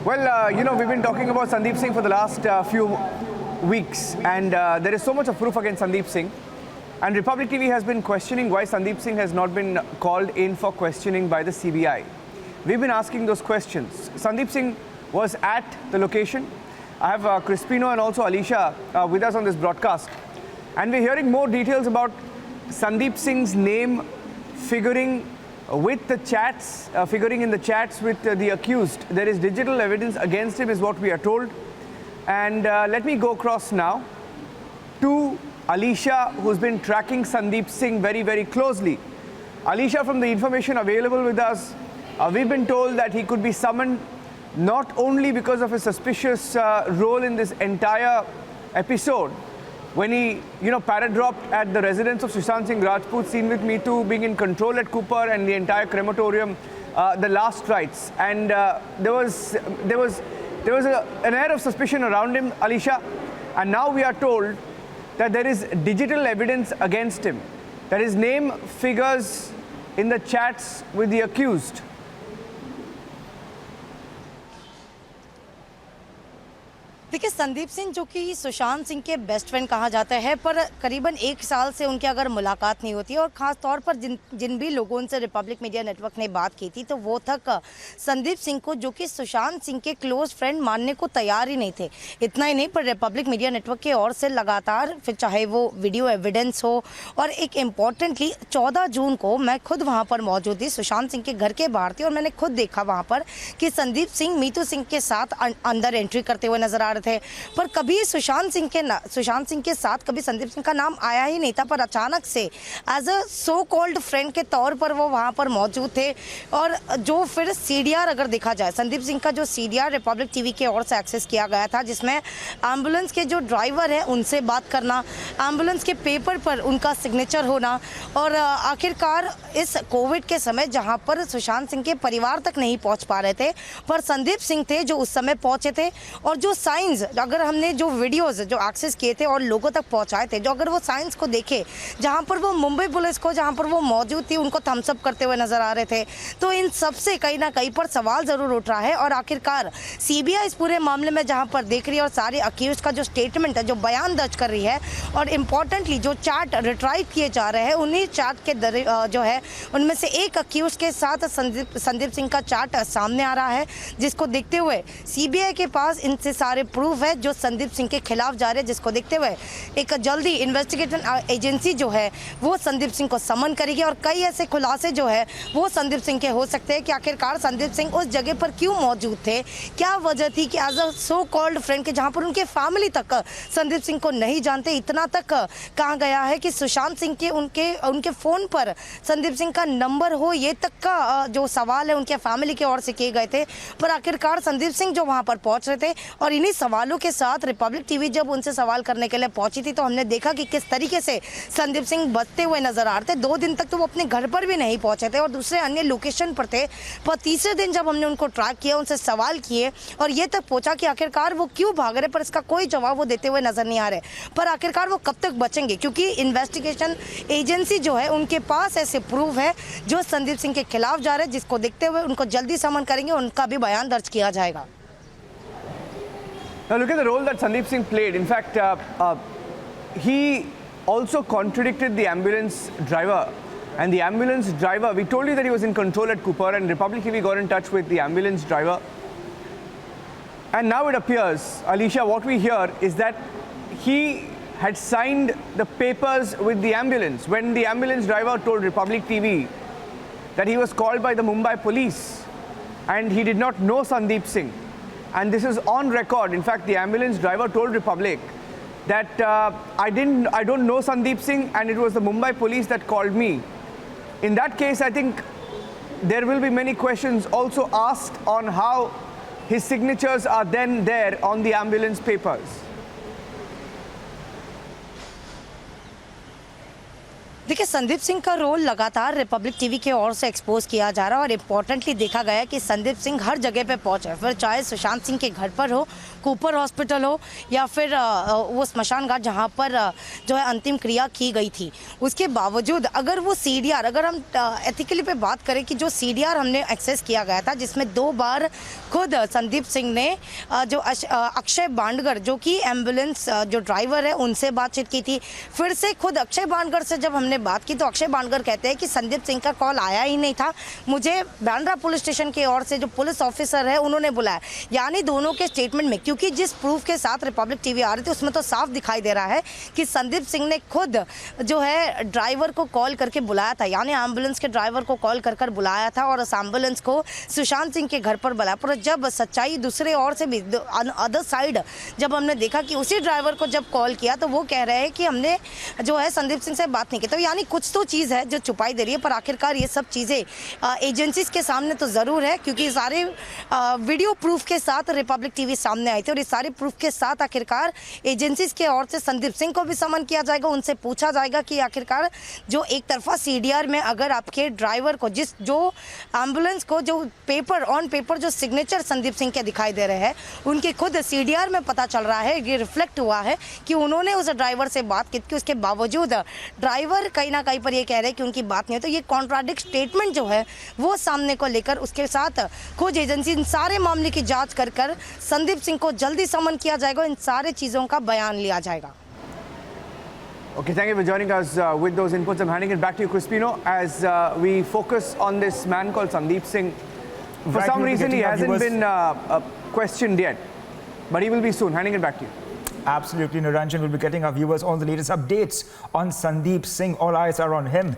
Well, we've been talking about Sandeep Singh for the last few weeks, and there is so much of proof against Sandeep Singh. And Republic TV has been questioning why Sandeep Singh has not been called in for questioning by the CBI. We've been asking those questions. Sandeep Singh was at the location. I have Crispino and also Alicia with us on this broadcast. And we're hearing more details about Sandeep Singh's name figuring with the chats, figuring in the chats with the accused. There is digital evidence against him is what we are told. And let me go across now to Alicia, who's been tracking Sandeep Singh very, very closely. Alicia, from the information available with us, we've been told that he could be summoned not only because of his suspicious role in this entire episode, when he, paradropped at the residence of Sushant Singh Rajput, seen with Me Too, being in control at Cooper and the entire crematorium, the last rites. And there was an air of suspicion around him, Alicia. And now we are told that there is digital evidence against him, that his name figures in the chats with the accused. देखिए, संदीप सिंह जो कि सुशांत सिंह के best friend कहा जाता है, पर करीबन 1 साल से उनकी अगर मुलाकात नहीं होती और ख़ास तौर पर जिन भी लोगों से रिपब्लिक मीडिया नेटवर्क ने बात की थी, तो वो तक संदीप सिंह को, जो कि सुशांत सिंह के क्लोज फ्रेंड, मानने को तैयार ही नहीं थे। इतना ही नहीं, पर रिपब्लिक मीडिया नेटवर्क की ओर से लगातार, फिर चाहे वो वीडियो एविडेंस हो, और एक इम्पॉर्टेंटली 14 जून को मैं खुद वहाँ पर मौजूद थी, सुशांत सिंह के घर के बाहर थी, और मैंने खुद देखा वहाँ पर कि संदीप सिंह मीतू सिंह के साथ अंदर एंट्री करते हुए नजर आ रहे थे। पर कभी सुशांत सिंह के साथ कभी संदीप सिंह का नाम आया ही नहीं था, पर अचानक से as a so called friend के तौर पर वो वहाँ पर मौजूद थे। और जो फिर सीडीआर अगर देखा जाए, संदीप सिंह का जो सीडीआर रिपब्लिक टीवी की ओर से एक्सेस किया गया था, जिसमें एम्बुलेंस के जो ड्राइवर हैं उनसे बात करना, एम्बुलेंस के पेपर पर उनका सिग्नेचर होना, और आखिरकार इस कोविड के समय जहाँ पर सुशांत सिंह के परिवार तक नहीं पहुँच पा रहे थे, पर संदीप सिंह थे जो उस समय पहुँचे थे। और जो साइंस, अगर हमने जो वीडियोस जो एक्सेस किए थे और लोगों तक पहुंचाए थे, जो अगर वो साइंस को देखे, जहां पर वो मुंबई पुलिस को, जहां पर वो मौजूद थी, उनको थम्स अप करते हुए नजर आ रहे थे, तो इन सब से कहीं ना कहीं पर सवाल जरूर उठ रहा है। और आखिरकार सीबीआई इस पूरे मामले में जहां पर देख रही है और सारे अक्यूज का जो स्टेटमेंट है, जो बयान दर्ज कर रही है, और इम्पॉर्टेंटली जो चैट रिट्राइव किए जा रहे हैं, उन्हीं चैट के जो है उनमें से एक अक्यूज के साथ संदीप सिंह का चैट सामने आ रहा है, जिसको देखते हुए सीबीआई के पास इनसे सारे प्रूफ है जो संदीप सिंह के खिलाफ जा रहे हैं, जिसको देखते हुए एक जल्दी इन्वेस्टिगेशन एजेंसी जो है वो संदीप सिंह को समन करेगी। और कई ऐसे खुलासे जो है वो संदीप सिंह के हो सकते हैं कि आखिरकार संदीप सिंह उस जगह पर क्यों मौजूद थे, क्या वजह थी कि as a so called friend के, जहां पर उनके फैमिली तक संदीप सिंह को नहीं जानते, इतना तक कहा गया है कि सुशांत सिंह के उनके फ़ोन पर संदीप सिंह का नंबर हो, ये तक का जो सवाल है उनके फैमिली की ओर से किए गए थे। पर आखिरकार संदीप सिंह जो वहाँ पर पहुँच रहे थे, और इन्हीं सवालों के साथ रिपब्लिक टीवी जब उनसे सवाल करने के लिए पहुंची थी, तो हमने देखा कि किस तरीके से संदीप सिंह बचते हुए नजर आ रहे थे। 2 दिन तक तो वो अपने घर पर भी नहीं पहुंचे थे और दूसरे अन्य लोकेशन पर थे, पर तीसरे दिन जब हमने उनको ट्रैक किया, उनसे सवाल किए, और ये तक पहुंचा कि आखिरकार वो क्यों भाग रहे, पर इसका कोई जवाब वो देते हुए नजर नहीं आ रहे। पर आखिरकार वो कब तक बचेंगे, क्योंकि इन्वेस्टिगेशन एजेंसी जो है उनके पास ऐसे प्रूफ है जो संदीप सिंह के खिलाफ जा रहे हैं, जिसको देखते हुए उनको जल्दी समन करेंगे, उनका भी बयान दर्ज किया जाएगा। Now look at the role that Sandeep Singh played. In fact, he also contradicted the ambulance driver. And the ambulance driver, we told you that he was in control at Cooper, and Republic TV got in touch with the ambulance driver. And now it appears, Alicia, what we hear is that he had signed the papers with the ambulance. When the ambulance driver told Republic TV that he was called by the Mumbai police and he did not know Sandeep Singh. And this is on record. In fact, the ambulance driver told Republic that I don't know Sandeep Singh, and it was the Mumbai police that called me. In that case, I think there will be many questions also asked on how his signatures are then there on the ambulance papers. देखिए, संदीप सिंह का role लगातार Republic TV के ओर से expose किया जा रहा है और इम्पोर्टेंटली देखा गया है कि संदीप सिंह हर जगह पे पहुंचे, फिर चाहे सुशांत सिंह के घर पर हो, कूपर हॉस्पिटल हो, या फिर वो स्मशान घाट जहां पर जो है अंतिम क्रिया की गई थी। उसके बावजूद अगर वो सीडीआर, अगर हम एथिकली पे बात करें कि जो सीडीआर हमने एक्सेस किया गया था, जिसमें 2 बार खुद संदीप सिंह ने जो अक्षय बांडगर जो कि एम्बुलेंस जो ड्राइवर है उनसे बातचीत की थी, फिर से खुद अक्षय बांडगर से जब हमने बात की तो अक्षय बांडगर कहते हैं कि संदीप सिंह का कॉल आया ही नहीं था, मुझे बांद्रा पुलिस स्टेशन की ओर से जो पुलिस ऑफिसर है उन्होंने बुलाया। यानी दोनों के स्टेटमेंट में, क्योंकि जिस प्रूफ के साथ रिपब्लिक टीवी आ रही थी उसमें तो साफ दिखाई दे रहा है कि संदीप सिंह ने खुद जो है ड्राइवर को कॉल करके बुलाया था, यानी एम्बुलेंस के ड्राइवर को कॉल कर बुलाया था और उस एम्बुलेंस को सुशांत सिंह के घर पर बुलाया। पर जब सच्चाई दूसरे ओर से भी अदर साइड जब हमने देखा कि उसी ड्राइवर को जब कॉल किया तो वो कह रहे हैं कि हमने जो है संदीप सिंह से बात नहीं की। तो यानी कुछ तो चीज़ है जो छुपाई दे रही है, पर आखिरकार ये सब चीज़ें एजेंसीज के सामने तो ज़रूर है, क्योंकि सारे वीडियो प्रूफ के साथ रिपब्लिक टीवी सामने आई थी और इस सारे प्रूफ के साथ आखिरकार एजेंसीज के ओर से संदीप सिंह को भी समन किया जाएगा, उनसे पूछा जाएगा कि आखिरकार जो एक तरफा सीडीआर में अगर आपके ड्राइवर को जो एम्बुलेंस को जो ऑन पेपर जो सिग्नेचर संदीप सिंह के दिखाई दे रहे हैं, उनके खुद सीडीआर में पता चल रहा है, ये रिफ्लेक्ट हुआ है कि उन्होंने उस ड्राइवर से बात की थी, उसके बावजूद ड्राइवर कहीं ना कहीं पर ये कह रहे हैं कि उनकी बात नहीं है। तो ये कॉन्ट्राडिक्ट स्टेटमेंट जो है वो सामने को लेकर उसके साथ खोज एजेंसी इन सारे मामले की जांच कर संदीप सिंह को जल्दी समन किया जाएगा, इन सारे चीज़ों का बयान लिया जाएगा। Okay, thank you for joining us with those inputs. I'm handing it back to you, Crispino, as we focus on this man called Sandeep Singh. For Right, some we'll be reason, he getting our hasn't viewers- been questioned yet, but he will be soon. Handing it back to you. Absolutely, Niranjan will be getting our viewers all the latest updates on Sandeep Singh. All eyes are on him.